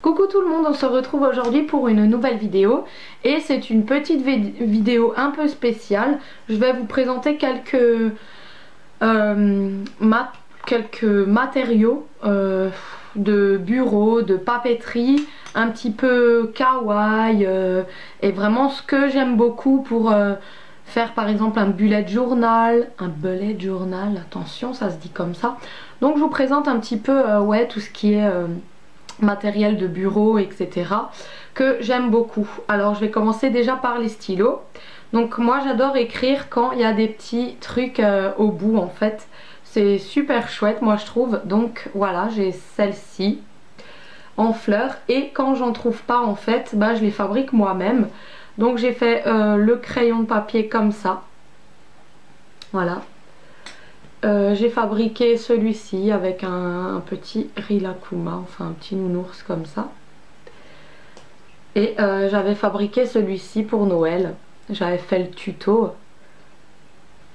Coucou tout le monde, on se retrouve aujourd'hui pour une nouvelle vidéo et c'est une petite vidéo un peu spéciale. Je vais vous présenter quelques matériaux de bureau, de papeterie, un petit peu kawaii et vraiment ce que j'aime beaucoup pour faire par exemple un bullet journal, attention ça se dit comme ça. Donc je vous présente un petit peu ouais, tout ce qui est matériel de bureau, etc. que j'aime beaucoup. Alors je vais commencer déjà par les stylos. Donc moi j'adore écrire quand il y a des petits trucs au bout en fait. C'est super chouette moi je trouve. Donc voilà, j'ai celle-ci en fleurs et quand j'en trouve pas en fait, bah, je les fabrique moi-même. Donc j'ai fait le crayon de papier comme ça. Voilà. J'ai fabriqué celui-ci avec un petit Rilakkuma, enfin un petit nounours comme ça. Et j'avais fabriqué celui-ci pour Noël. J'avais fait le tuto.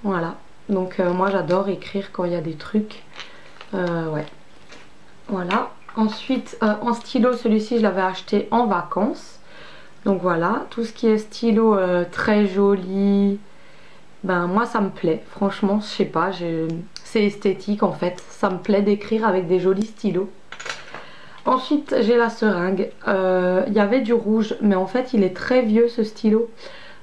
Voilà. Donc moi j'adore écrire quand il y a des trucs. Ouais. Voilà. Ensuite en stylo, celui-ci je l'avais acheté en vacances. Donc voilà. Tout ce qui est stylo très joli. Ben moi ça me plaît, franchement je sais pas, c'est esthétique en fait, ça me plaît d'écrire avec des jolis stylos. Ensuite j'ai la seringue, il y avait du rouge mais en fait il est très vieux ce stylo.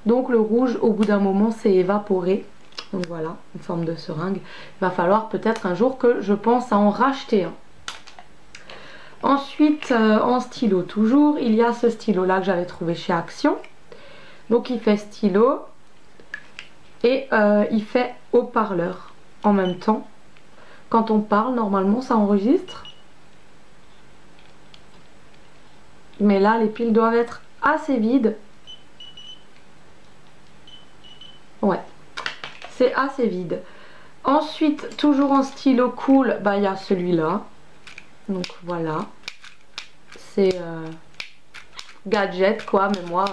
Donc le rouge au bout d'un moment s'est évaporé. Donc voilà, une forme de seringue. Il va falloir peut-être un jour que je pense à en racheter un. Ensuite en stylo toujours, il y a ce stylo là que j'avais trouvé chez Action. Donc il fait stylo. Et il fait haut-parleur en même temps. Quand on parle, normalement ça enregistre. Mais là, les piles doivent être assez vides. Ouais, c'est assez vide. Ensuite, toujours en stylo cool, bah il y a celui-là. Donc voilà. C'est gadget quoi, mais moi...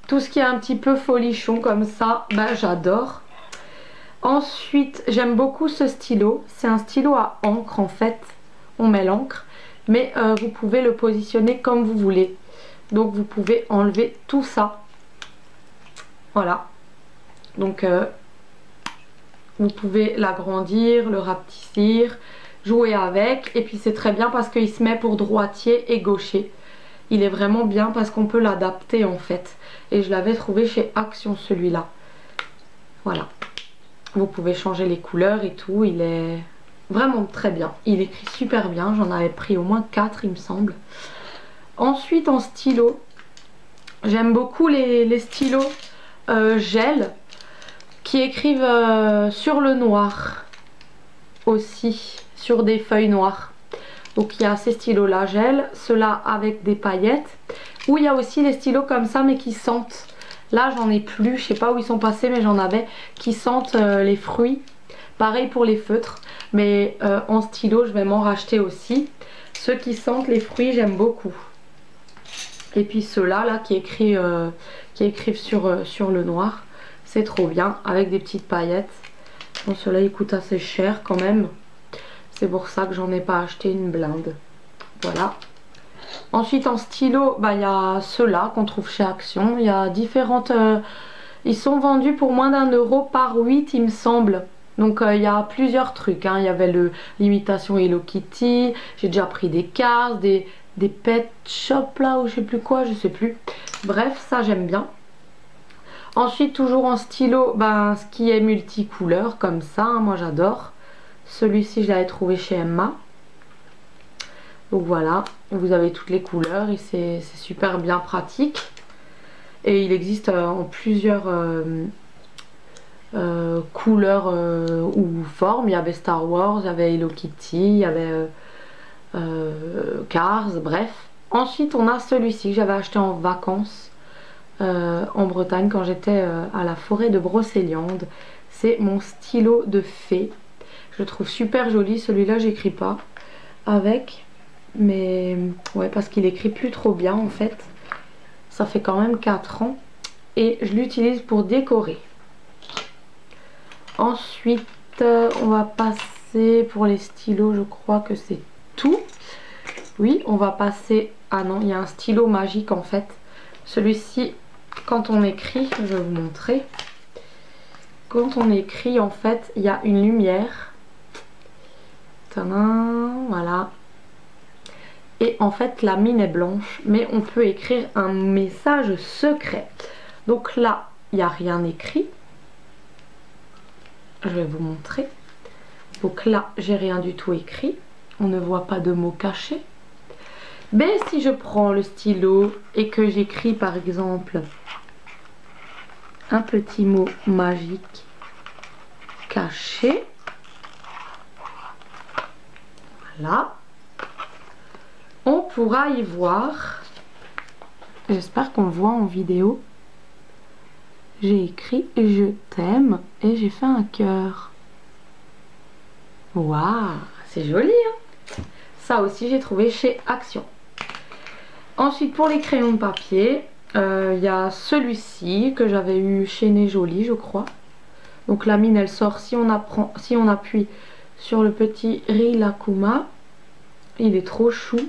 tout ce qui est un petit peu folichon comme ça, bah j'adore. Ensuite, j'aime beaucoup ce stylo. C'est un stylo à encre en fait. On met l'encre. Mais vous pouvez le positionner comme vous voulez. Donc vous pouvez enlever tout ça. Voilà. Donc vous pouvez l'agrandir, le rapetissir, jouer avec. Et puis c'est très bien parce qu'il se met pour droitier et gaucher. Il est vraiment bien parce qu'on peut l'adapter en fait. Et je l'avais trouvé chez Action celui-là. Voilà. Vous pouvez changer les couleurs et tout. Il est vraiment très bien. Il écrit super bien. J'en avais pris au moins 4 il me semble. Ensuite en stylo. J'aime beaucoup les stylos gel. Qui écrivent sur le noir. Aussi. Sur des feuilles noires. Donc il y a ces stylos là gel. Ceux-là avec des paillettes. Ou il y a aussi les stylos comme ça mais qui sentent. Là j'en ai plus, je sais pas où ils sont passés mais j'en avais qui sentent les fruits. Pareil pour les feutres. Mais en stylo je vais m'en racheter aussi. Ceux qui sentent les fruits j'aime beaucoup. Et puis ceux-là là, qui écrivent sur le noir. C'est trop bien avec des petites paillettes. Bon ceux-là ils coûtent assez cher quand même. C'est pour ça que j'en ai pas acheté une blinde. Voilà. Ensuite en stylo, bah, y a ceux-là qu'on trouve chez Action. Il y a différentes... ils sont vendus pour moins d'1 € par 8 il me semble. Donc il y a plusieurs trucs. Hein. Il y avait l'imitation Hello Kitty. J'ai déjà pris des Cars, des Pet Shop là ou je sais plus quoi, je sais plus. Bref, ça j'aime bien. Ensuite toujours en stylo, bah, ce qui est multicouleur comme ça. Hein, moi j'adore. Celui-ci je l'avais trouvé chez Emma. Donc voilà, vous avez toutes les couleurs et c'est super bien pratique. Et il existe en plusieurs couleurs ou formes. Il y avait Star Wars, il y avait Hello Kitty, il y avait Cars, bref. Ensuite on a celui-ci que j'avais acheté en vacances en Bretagne quand j'étais à la forêt de Brocéliande. C'est mon stylo de fée. Je le trouve super joli, celui-là j'écris pas avec. Mais ouais, parce qu'il écrit plus trop bien en fait. Ça fait quand même 4 ans. Et je l'utilise pour décorer. Ensuite on va passer pour les stylos. Je crois que c'est tout. Oui, on va passer Ah non, il y a un stylo magique en fait. Celui-ci, quand on écrit, je vais vous montrer. Quand on écrit en fait, il y a une lumière. Tadam, voilà. Et en fait la mine est blanche, mais on peut écrire un message secret. Donc là, il n'y a rien écrit. Je vais vous montrer. Donc là, j'ai rien du tout écrit. On ne voit pas de mots cachés. Mais si je prends le stylo et que j'écris par exemple un petit mot magique caché. Voilà. On pourra y voir. J'espère qu'on le voit en vidéo. J'ai écrit je t'aime et j'ai fait un cœur. Waouh, c'est joli hein. Ça aussi j'ai trouvé chez Action. Ensuite pour les crayons de papier, il y a celui-ci que j'avais eu chez Né Jolie je crois. Donc la mine elle sort si on appuie sur le petit Rilakkuma. Il est trop chou.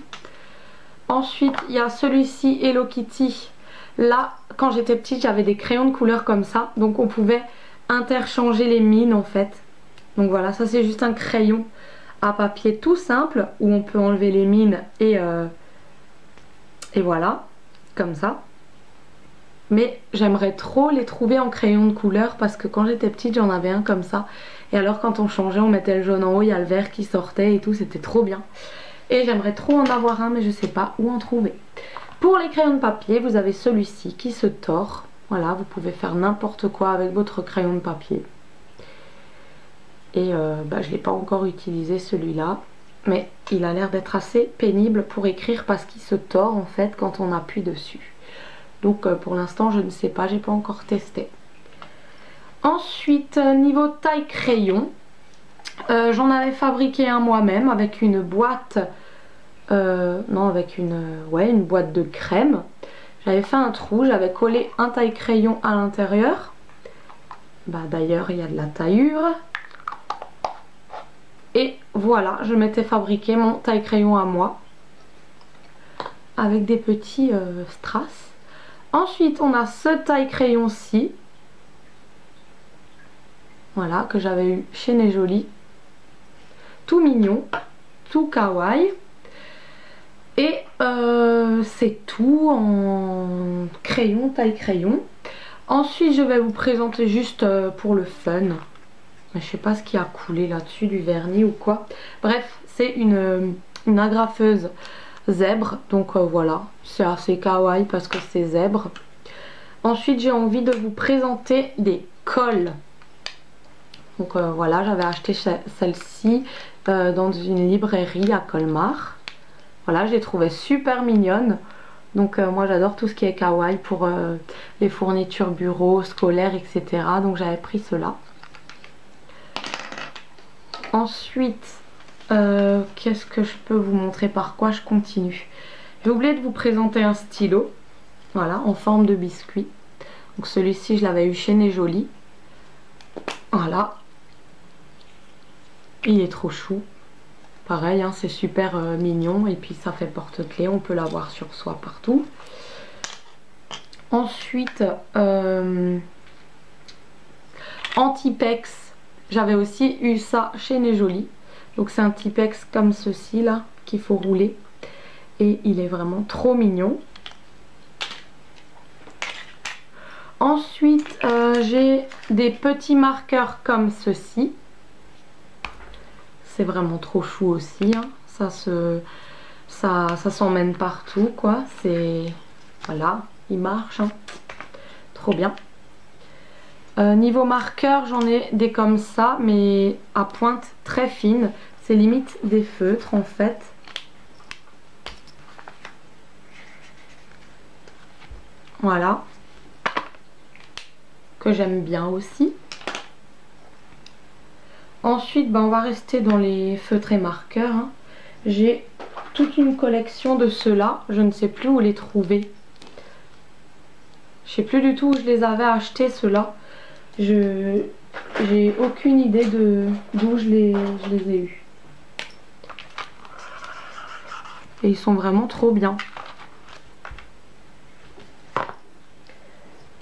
Ensuite il y a celui-ci Hello Kitty. Là quand j'étais petite j'avais des crayons de couleur comme ça. Donc on pouvait interchanger les mines en fait. Donc voilà, ça c'est juste un crayon à papier tout simple où on peut enlever les mines et voilà, comme ça. Mais j'aimerais trop les trouver en crayon de couleur parce que quand j'étais petite j'en avais un comme ça. Et alors quand on changeait on mettait le jaune en haut, il y a le vert qui sortait et tout, c'était trop bien. Et j'aimerais trop en avoir un mais je sais pas où en trouver. Pour les crayons de papier, vous avez celui-ci qui se tord. Voilà, vous pouvez faire n'importe quoi avec votre crayon de papier. Et je ne l'ai pas encore utilisé celui-là. Mais il a l'air d'être assez pénible pour écrire parce qu'il se tord en fait quand on appuie dessus. Donc pour l'instant je ne sais pas, j'ai pas encore testé. Ensuite niveau taille crayon, j'en avais fabriqué un moi-même avec une boîte, une boîte de crème. J'avais fait un trou, j'avais collé un taille crayon à l'intérieur. Bah d'ailleurs il y a de la taillure. Et voilà, je m'étais fabriqué mon taille crayon à moi avec des petits strass. Ensuite on a ce taille crayon-ci. Voilà, que j'avais eu chez Né Jolie. Tout mignon, tout kawaii. Et c'est tout en crayon, taille crayon. Ensuite je vais vous présenter juste pour le fun. Je sais pas ce qui a coulé là-dessus, du vernis ou quoi. Bref, c'est une agrafeuse zèbre. Donc voilà, c'est assez kawaii parce que c'est zèbre. Ensuite j'ai envie de vous présenter des cols. Donc voilà, j'avais acheté celle-ci dans une librairie à Colmar. Voilà, je les trouvais super mignonnes. Donc moi j'adore tout ce qui est kawaii pour les fournitures bureau, scolaires, etc. Donc j'avais pris cela. Ensuite, qu'est-ce que je peux vous montrer, par quoi je continue? J'ai oublié de vous présenter un stylo. Voilà, en forme de biscuit. Donc celui-ci je l'avais eu chez Né Jolie. Voilà. Il est trop chou. Pareil, hein, c'est super mignon. Et puis ça fait porte-clés, on peut l'avoir sur soi partout. Ensuite, Antipex. J'avais aussi eu ça chez Né Jolie. Donc c'est un Tipex comme ceci là, qu'il faut rouler. Et il est vraiment trop mignon. Ensuite, j'ai des petits marqueurs comme ceci. C'est vraiment trop chou aussi, hein. Ça s'emmène partout quoi. C'est, voilà, il marche, hein. Trop bien. Niveau marqueur, j'en ai des comme ça, mais à pointe très fine. C'est limite des feutres en fait. Voilà. Que j'aime bien aussi. Ensuite, on va rester dans les feutres et marqueurs, hein. J'ai toute une collection de ceux-là. Je ne sais plus où les trouver. Je sais plus du tout où je les avais achetés ceux-là. J'ai aucune idée d'où je les ai eus. Et ils sont vraiment trop bien.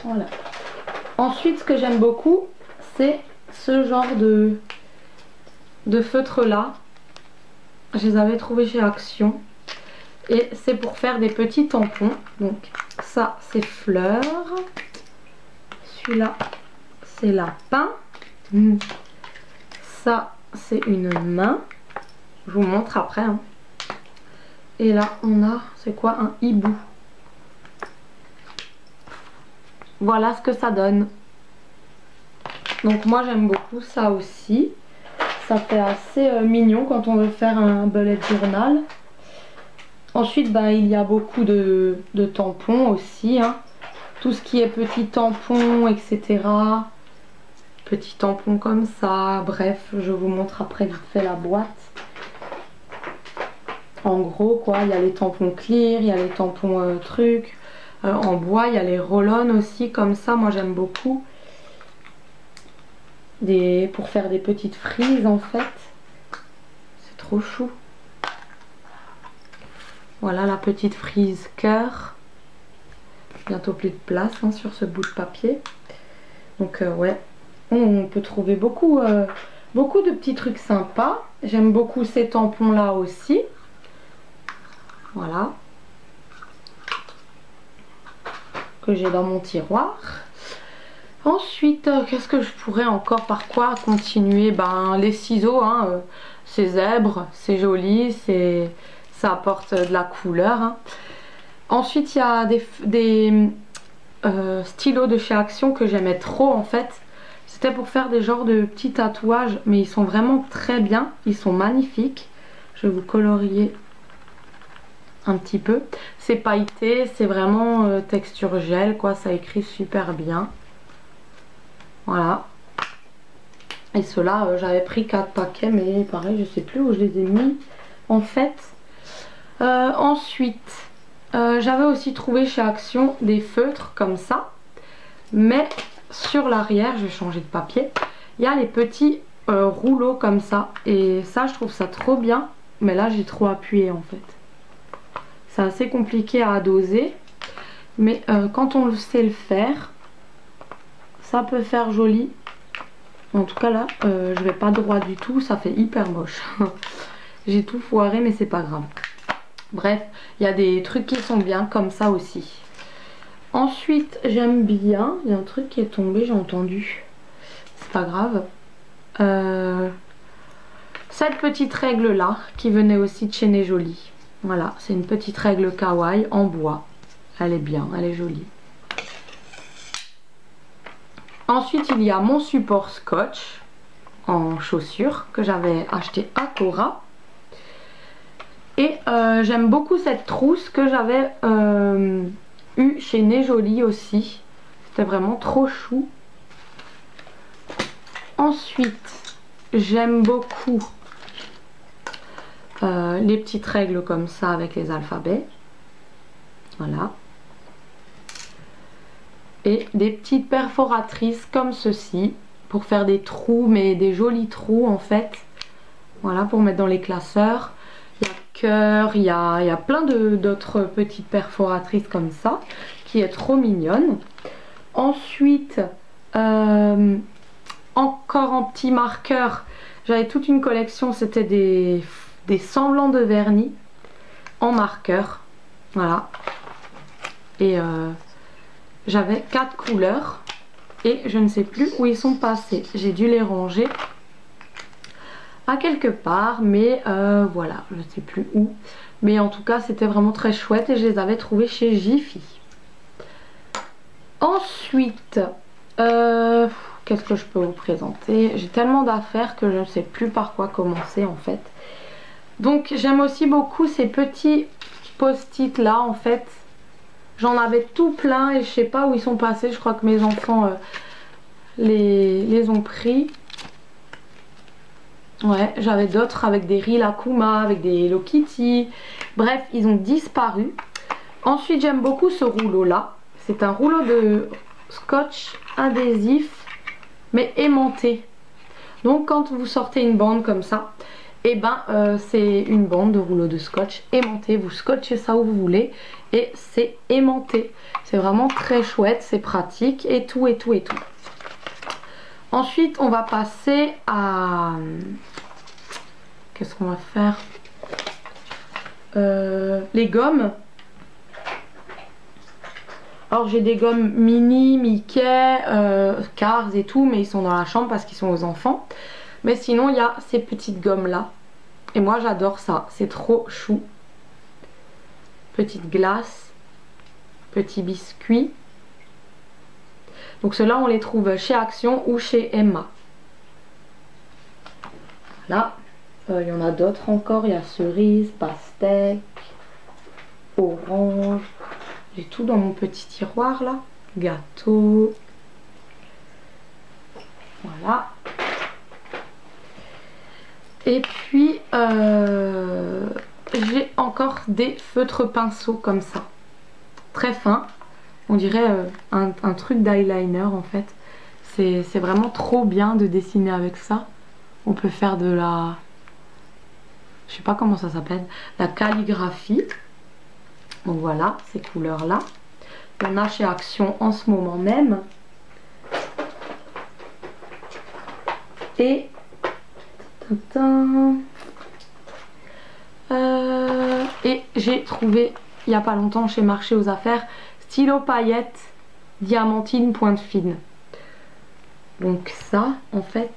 Voilà. Ensuite, ce que j'aime beaucoup, c'est ce genre de feutre là. Je les avais trouvés chez Action. Et c'est pour faire des petits tampons. Donc ça, c'est fleurs. Celui-là, c'est lapin. Ça, c'est une main. Je vous montre après. Hein. Et là, on a, c'est quoi, un hibou. Voilà ce que ça donne. Donc moi, j'aime beaucoup ça aussi. Ça fait assez mignon quand on veut faire un bullet journal. Ensuite, ben, il y a beaucoup de tampons aussi. Hein. Tout ce qui est petits tampons, etc. Petits tampons comme ça. Bref, je vous montre après vite fait la boîte. En gros, quoi, il y a les tampons clear, il y a les tampons trucs. En bois, il y a les roll-on aussi, comme ça. Moi, j'aime beaucoup. Pour faire des petites frises, en fait. C'est trop chou. Voilà la petite frise cœur. Bientôt plus de place hein, sur ce bout de papier. Donc ouais, on peut trouver beaucoup de petits trucs sympas. J'aime beaucoup ces tampons là aussi. Voilà. Que j'ai dans mon tiroir. Ensuite, qu'est-ce que je pourrais encore, par quoi continuer? Ben les ciseaux, hein, c'est zèbre, c'est joli, ça apporte de la couleur. Hein. Ensuite, il y a des stylos de chez Action que j'aimais trop en fait. C'était pour faire des genres de petits tatouages, mais ils sont vraiment très bien. Ils sont magnifiques. Je vais vous colorier un petit peu. C'est pailleté, c'est vraiment texture gel, quoi. Ça écrit super bien. Voilà. Et ceux-là, j'avais pris 4 paquets, mais pareil, je sais plus où je les ai mis en fait. Ensuite, j'avais aussi trouvé chez Action des feutres comme ça, mais sur l'arrière, je vais changer de papier, il y a les petits rouleaux comme ça, et ça je trouve ça trop bien, mais là j'ai trop appuyé en fait. C'est assez compliqué à doser, mais quand on sait le faire, ça peut faire joli. En tout cas là, je vais pas droit du tout, ça fait hyper moche. J'ai tout foiré, mais c'est pas grave. Bref, il y a des trucs qui sont bien comme ça aussi. Ensuite, j'aime bien, il y a un truc qui est tombé, j'ai entendu. C'est pas grave. Cette petite règle là, qui venait aussi de chez Né Jolie. Voilà, c'est une petite règle kawaii en bois. Elle est bien, elle est jolie. Ensuite, il y a mon support scotch en chaussures que j'avais acheté à Cora. Et j'aime beaucoup cette trousse que j'avais eue chez Né Jolie aussi. C'était vraiment trop chou. Ensuite, j'aime beaucoup les petites règles comme ça avec les alphabets. Voilà. Et des petites perforatrices comme ceci pour faire des trous, mais des jolis trous en fait. Voilà, pour mettre dans les classeurs. Il y a cœur, il y a plein d'autres petites perforatrices comme ça qui est trop mignonne. Ensuite, encore en petit marqueur, j'avais toute une collection, c'était des semblants de vernis en marqueur. Voilà. Et j'avais 4 couleurs et je ne sais plus où ils sont passés. J'ai dû les ranger à quelque part, mais voilà, je ne sais plus où. Mais en tout cas, c'était vraiment très chouette et je les avais trouvés chez Jiffy. Ensuite, qu'est-ce que je peux vous présenter? J'ai tellement d'affaires que je ne sais plus par quoi commencer en fait. Donc j'aime aussi beaucoup ces petits post-it là en fait. J'en avais tout plein et je sais pas où ils sont passés. Je crois que mes enfants les ont pris. Ouais, j'avais d'autres avec des Rilakkuma, avec des Hello Kitty. Bref, ils ont disparu. Ensuite, j'aime beaucoup ce rouleau là. C'est un rouleau de scotch adhésif mais aimanté. Donc quand vous sortez une bande comme ça Et ben c'est une bande de rouleau de scotch aimanté. Vous scotchez ça où vous voulez et c'est aimanté. C'est vraiment très chouette, c'est pratique et tout et tout et tout. Ensuite on va passer à... Qu'est-ce qu'on va faire? Les gommes. Alors j'ai des gommes mini, Mickey, Cars et tout, mais ils sont dans la chambre parce qu'ils sont aux enfants. Mais sinon il y a ces petites gommes là. Et moi j'adore ça, c'est trop chou. Petite glace, petit biscuit. Donc ceux-là on les trouve chez Action ou chez Emma. Là, il y en a d'autres encore, il y a cerise, pastèque, orange. J'ai tout dans mon petit tiroir là. Gâteau. Voilà. Et puis j'ai encore des feutres pinceaux comme ça. Très fins. On dirait un truc d'eyeliner en fait. C'est vraiment trop bien de dessiner avec ça. On peut faire de la... Je sais pas comment ça s'appelle. La calligraphie. Donc voilà, ces couleurs là. Il y en a chez Action en ce moment même. Et j'ai trouvé il n'y a pas longtemps chez Marché aux Affaires stylo paillettes diamantine pointe fine. Donc ça en fait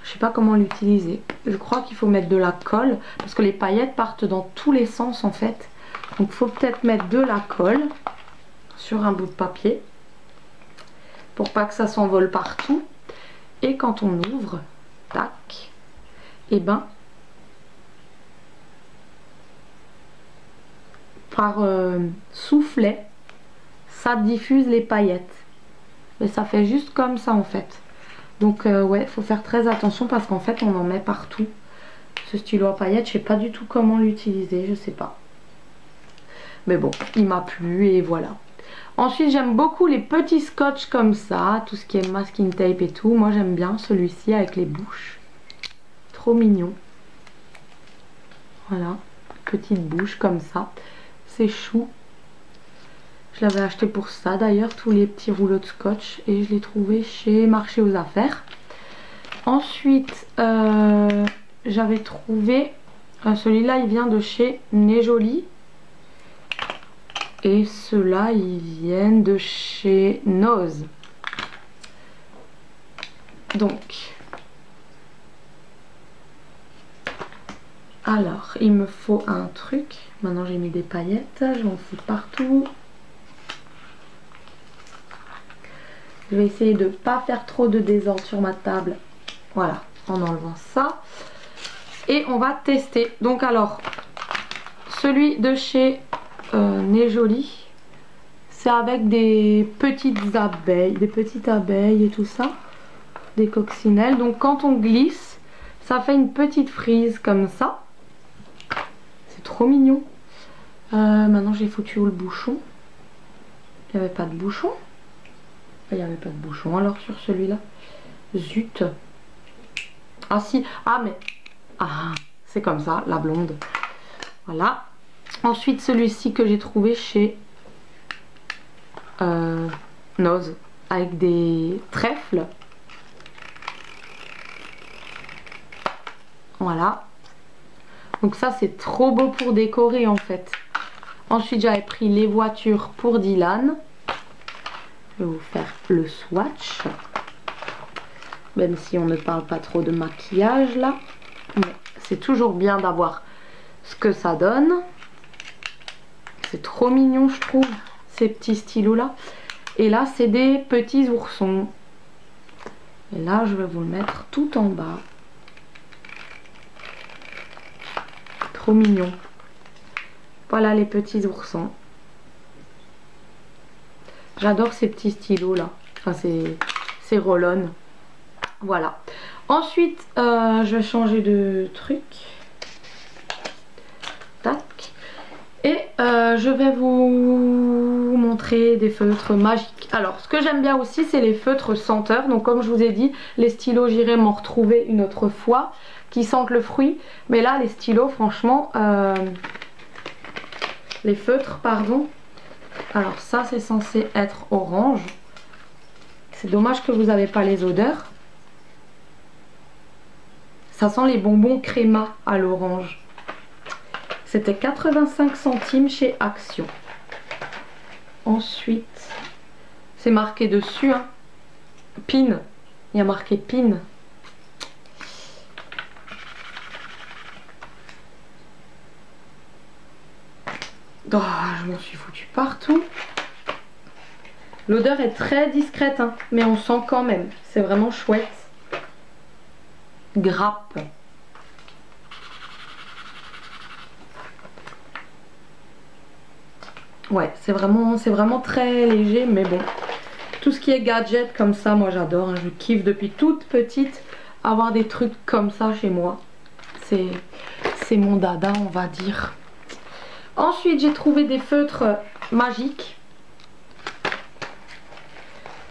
je sais pas comment l'utiliser. Je crois qu'il faut mettre de la colle parce que les paillettes partent dans tous les sens en fait. Donc il faut peut-être mettre de la colle sur un bout de papier pour pas que ça s'envole partout. Et quand on ouvre, tac, et ben par soufflet, ça diffuse les paillettes. Mais ça fait juste comme ça en fait. Donc ouais, faut faire très attention parce qu'en fait on en met partout. Ce stylo à paillettes, je sais pas du tout comment l'utiliser, je sais pas. Mais bon, il m'a plu et voilà. Ensuite j'aime beaucoup les petits scotch comme ça, tout ce qui est masking tape et tout. Moi j'aime bien celui-ci avec les bouches. Trop mignon. Voilà, petite bouche comme ça. C'est chou. Je l'avais acheté pour ça d'ailleurs, tous les petits rouleaux de scotch. Et je l'ai trouvé chez Marché aux Affaires. Ensuite, j'avais trouvé... celui-là, il vient de chez Né Jolie. Et ceux-là, ils viennent de chez Nose. Donc... Alors, il me faut un truc. Maintenant, j'ai mis des paillettes. Je vais en foutre partout. Je vais essayer de ne pas faire trop de désordre sur ma table. Voilà, en enlevant ça. Et on va tester. Donc alors, celui de chez Né Jolie, c'est avec des petites abeilles et tout ça. Des coccinelles. Donc quand on glisse, ça fait une petite frise comme ça. C'est trop mignon. Maintenant j'ai foutu où le bouchon? Il n'y avait pas de bouchon. Il n'y avait pas de bouchon alors sur celui-là. Zut. Ah si. Ah mais... Ah, c'est comme ça, la blonde. Voilà. Ensuite celui-ci que j'ai trouvé chez Nose. Avec des trèfles. Voilà. Donc ça c'est trop beau pour décorer en fait. Ensuite j'avais pris les voitures pour Dylan. Je vais vous faire le swatch. Même si on ne parle pas trop de maquillage là. Mais c'est toujours bien d'avoir ce que ça donne. C'est trop mignon je trouve. Ces petits stylos là. Et là c'est des petits oursons. Et là je vais vous le mettre tout en bas. Trop mignon. Voilà les petits oursons. J'adore ces petits stylos là. Enfin ces roll-on. Voilà. Ensuite je vais changer de truc. Tac. Et je vais vous montrer des feutres magiques. Alors, ce que j'aime bien aussi, c'est les feutres senteurs. Donc, comme je vous ai dit, les stylos, j'irai m'en retrouver une autre fois, qui sentent le fruit. Mais là, les stylos, franchement, les feutres, pardon. Alors, ça, c'est censé être orange. C'est dommage que vous n'avez pas les odeurs. Ça sent les bonbons créma à l'orange. C'était 85 centimes chez Action. Ensuite, c'est marqué dessus, hein. Pin. Il y a marqué Pin. Oh, je m'en suis foutu partout. L'odeur est très discrète, hein, mais on sent quand même. C'est vraiment chouette. Grappe. Ouais, c'est vraiment très léger, mais bon. Tout ce qui est gadget comme ça, moi j'adore. Hein, je kiffe depuis toute petite avoir des trucs comme ça chez moi. C'est mon dada, on va dire. Ensuite, j'ai trouvé des feutres magiques.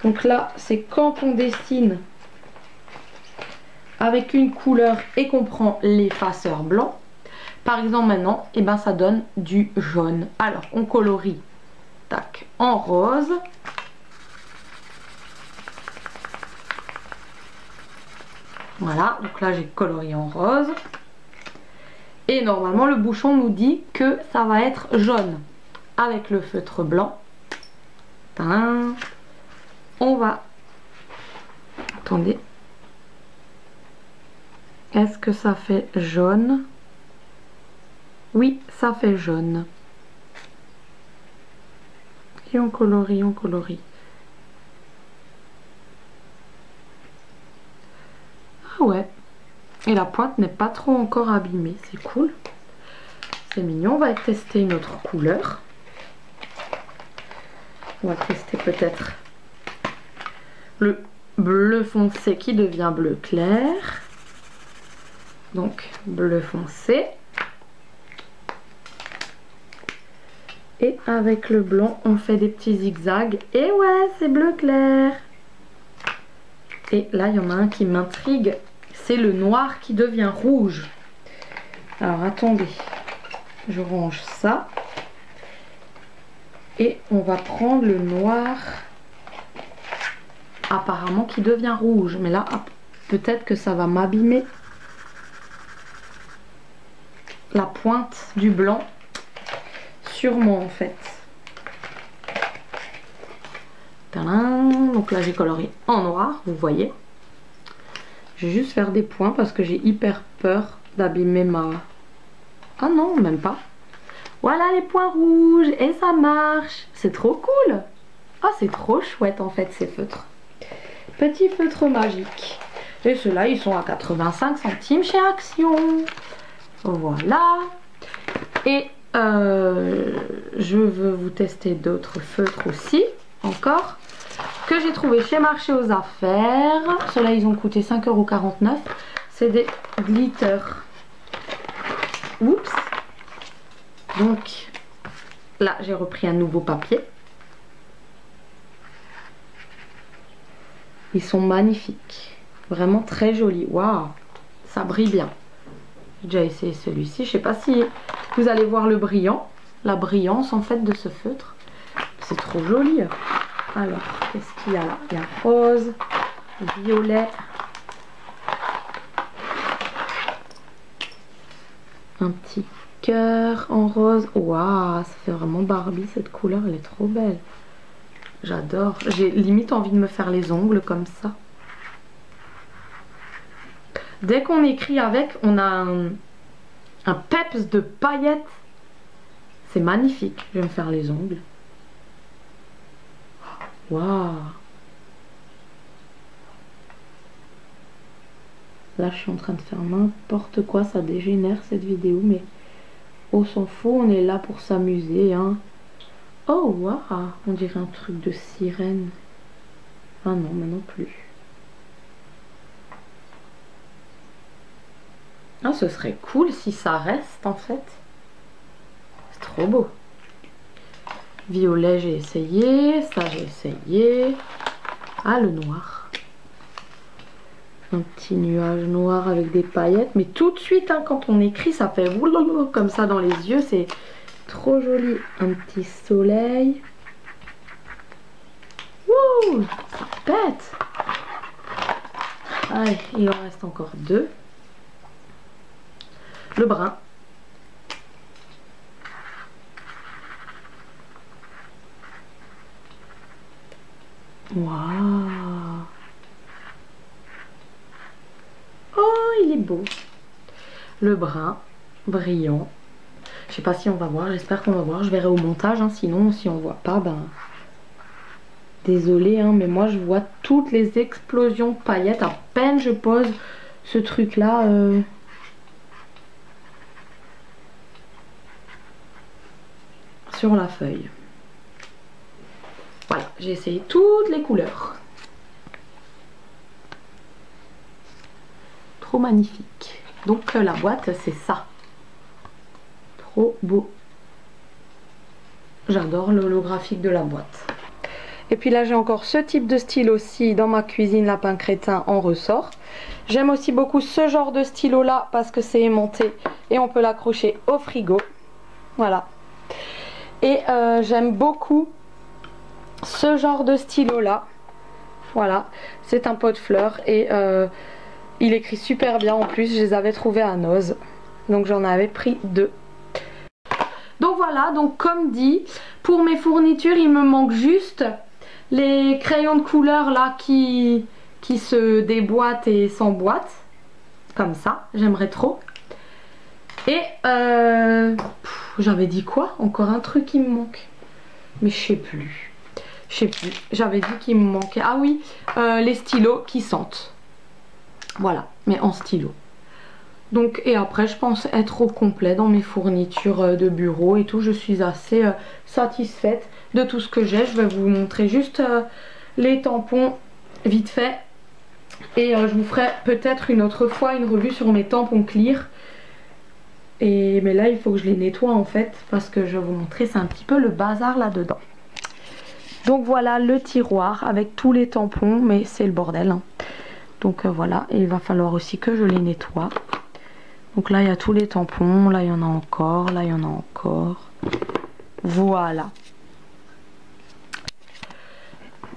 Donc là, c'est quand on dessine avec une couleur et qu'on prend l'effaceur blanc. Par exemple maintenant, et ben ça donne du jaune. Alors on colorie, tac, en rose. Voilà, donc là j'ai colorié en rose. Et normalement le bouchon nous dit que ça va être jaune. Avec le feutre blanc. Tadam. On va... Attendez. Est-ce que ça fait jaune? Oui, ça fait jaune. Et on colorie, on colorie. Ah ouais. Et la pointe n'est pas trop encore abîmée, c'est cool. C'est mignon, on va tester une autre couleur. On va tester peut-être le bleu foncé qui devient bleu clair. Donc bleu foncé. Et avec le blanc, on fait des petits zigzags. Et ouais, c'est bleu clair. Et là, il y en a un qui m'intrigue. C'est le noir qui devient rouge. Alors, attendez. Je range ça. Et on va prendre le noir. Apparemment, qui devient rouge. Mais là, peut-être que ça va m'abîmer la pointe du blanc. Sûrement en fait. Tadam. Donc là j'ai coloré en noir, vous voyez. Je vais juste faire des points parce que j'ai hyper peur d'abîmer ma... Ah non, même pas. Voilà les points rouges et ça marche. C'est trop cool. Ah, c'est trop chouette en fait ces feutres. Petits feutres magiques. Et ceux-là ils sont à 85 centimes chez Action. Voilà. Et je veux vous tester d'autres feutres aussi, encore, que j'ai trouvé chez Marché aux Affaires. Ceux-là, ils ont coûté 5,49 €. C'est des glitter. Oups. Donc, là, j'ai repris un nouveau papier. Ils sont magnifiques. Vraiment très jolis. Waouh, ça brille bien. J'ai déjà essayé celui-ci. Je sais pas si vous allez voir le brillant. La brillance en fait de ce feutre. C'est trop joli. Alors, qu'est-ce qu'il y a là? Il y a rose, violet. Un petit cœur en rose. Waouh, ça fait vraiment Barbie cette couleur. Elle est trop belle. J'adore. J'ai limite envie de me faire les ongles comme ça. Dès qu'on écrit avec, on a un peps de paillettes. C'est magnifique. Je vais me faire les ongles. Waouh. Là, je suis en train de faire n'importe quoi. Ça dégénère cette vidéo, mais on s'en fout. On est là pour s'amuser, hein. Oh, waouh. On dirait un truc de sirène. Ah non, mais non plus. Ah, ce serait cool si ça reste en fait. C'est trop beau. Violet, j'ai essayé. Ça, j'ai essayé. Ah, le noir. Un petit nuage noir avec des paillettes. Mais tout de suite, hein, quand on écrit, ça fait comme ça dans les yeux. C'est trop joli. Un petit soleil. Wouh, ça pète. Allez, il en reste encore 2. Le brun. Waouh. Oh, il est beau. Le brun, brillant. Je sais pas si on va voir, j'espère qu'on va voir. Je verrai au montage, hein. Sinon, si on voit pas, ben... Désolée, hein, mais moi je vois toutes les explosions de paillettes. À peine je pose ce truc-là... sur la feuille. Voilà, j'ai essayé toutes les couleurs. Trop magnifique. Donc la boîte, c'est ça. Trop beau. J'adore l'holographique de la boîte. Et puis là, j'ai encore ce type de stylo aussi dans ma cuisine, lapin crétin en ressort. J'aime aussi beaucoup ce genre de stylo là parce que c'est aimanté et on peut l'accrocher au frigo. Voilà. Et j'aime beaucoup ce genre de stylo là. Voilà, c'est un pot de fleurs et il écrit super bien en plus. Je les avais trouvés à Noz, donc j'en avais pris 2. Donc voilà, donc comme dit, pour mes fournitures il me manque juste les crayons de couleur là qui se déboîtent et s'emboîtent comme ça, j'aimerais trop. Et j'avais dit quoi? Encore un truc qui me manque, mais je sais plus. J'avais dit qu'il me manquait. Ah oui, les stylos qui sentent. Voilà, mais en stylo. Donc, et après, je pense être au complet dans mes fournitures de bureau et tout. Je suis assez satisfaite de tout ce que j'ai. Je vais vous montrer juste les tampons vite fait. Et je vous ferai peut-être une autre fois une revue sur mes tampons clear. Mais là, il faut que je les nettoie en fait. Parce que je vais vous montrer, c'est un petit peu le bazar là-dedans. Donc voilà le tiroir avec tous les tampons, mais c'est le bordel, hein. Donc voilà, et il va falloir aussi que je les nettoie. Donc là il y a tous les tampons, là il y en a encore, là il y en a encore. Voilà.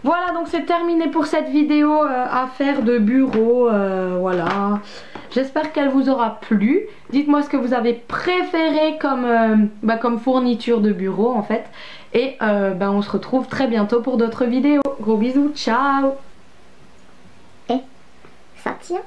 Voilà, donc c'est terminé pour cette vidéo affaire de bureau, voilà. J'espère qu'elle vous aura plu. Dites-moi ce que vous avez préféré comme fourniture de bureau en fait. Et on se retrouve très bientôt pour d'autres vidéos. Gros bisous, ciao. Et ça tient.